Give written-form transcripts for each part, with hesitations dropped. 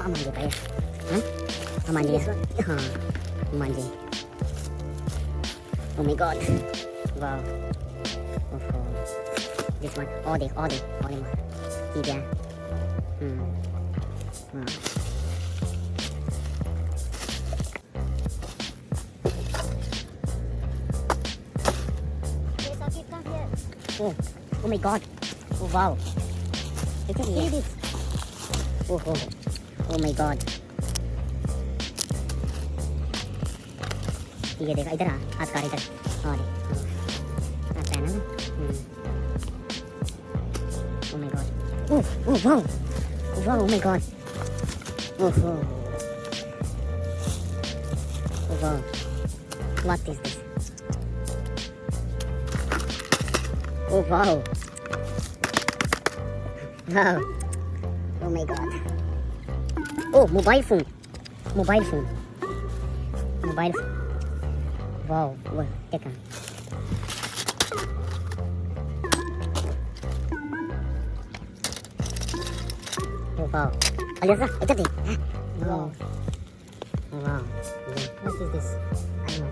manje pa ya. Manje ya. Manje. Oh my god. Wow. Oh. This one. All day more. Heap ya. Wow. Oh my god. Oh wow. Look at this. Oh my god. ये देखा इधर हाथ का इधर और आता है ना Oh my god. Oh wow. Oh my god. Oh wow. What is this? Oh wow. Wow. Oh my god. Oh, mobile phone. Wow. Take on. Oh wow. Aliasa, ikat ni. Wow. Wow. What is this? I don't know.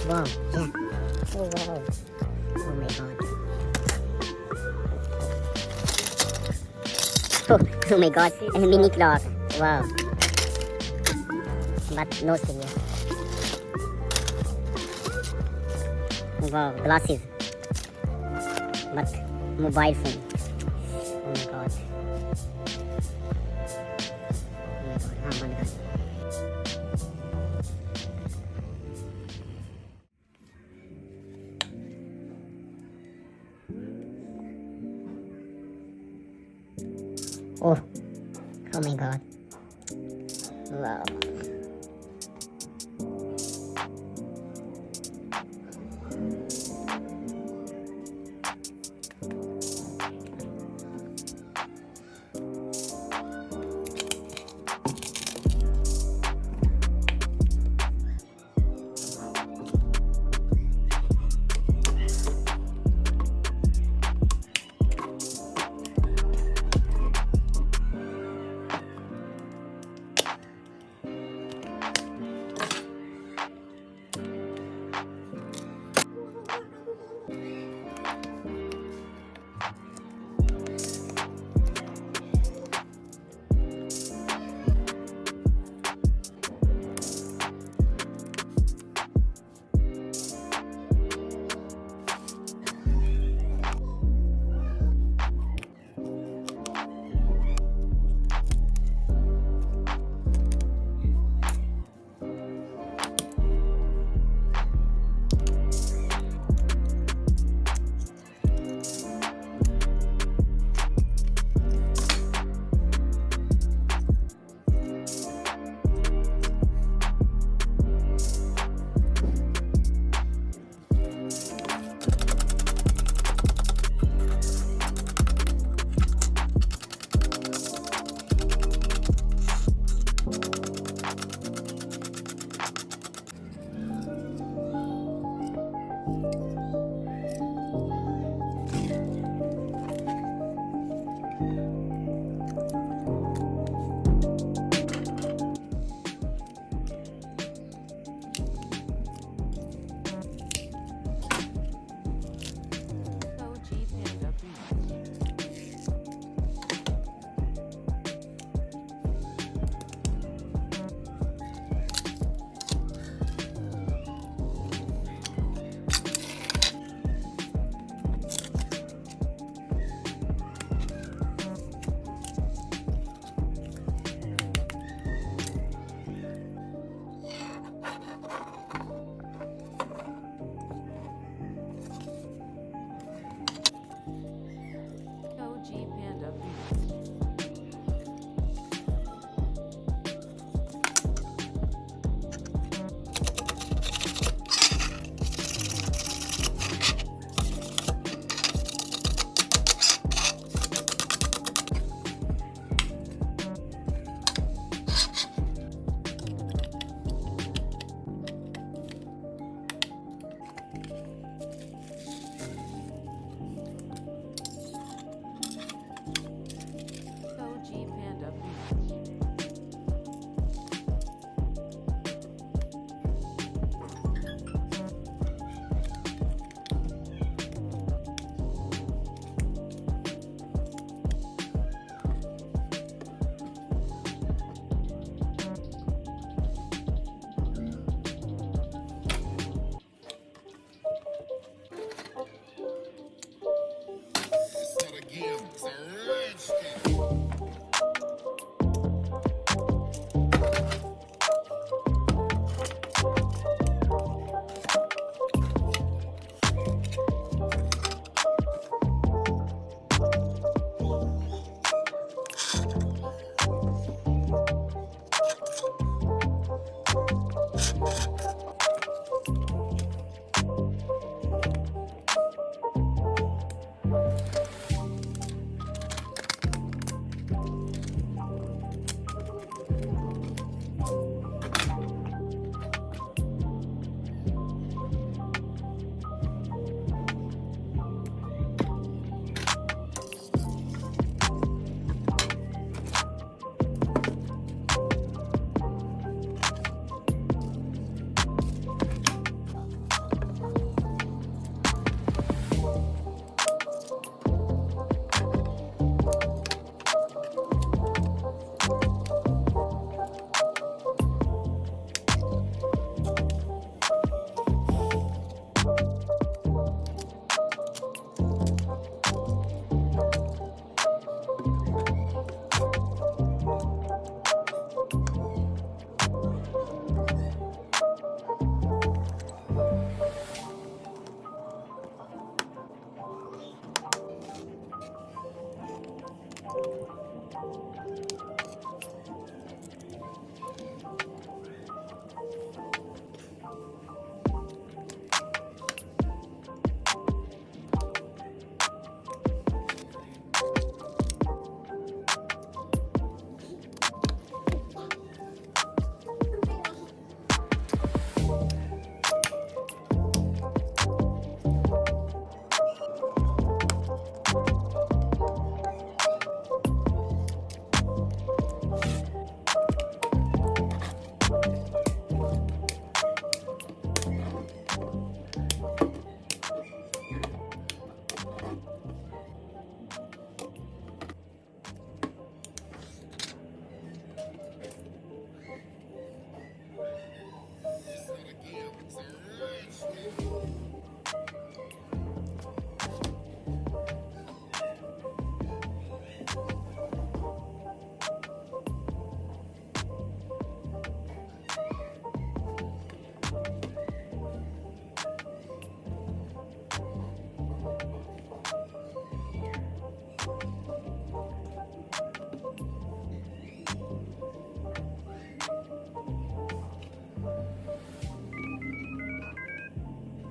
Wow. Yeah. Oh wow. Oh my god. Oh my god, and a mini clock. Wow. But no serious. Wow, glasses. But mobile phone. Oh my god. बंद कर. Oh my god. Wow.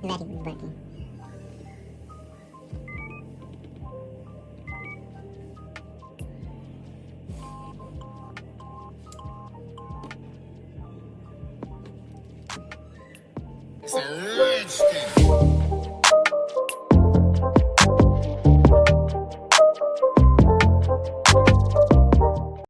Very good buddy. It's a lynching.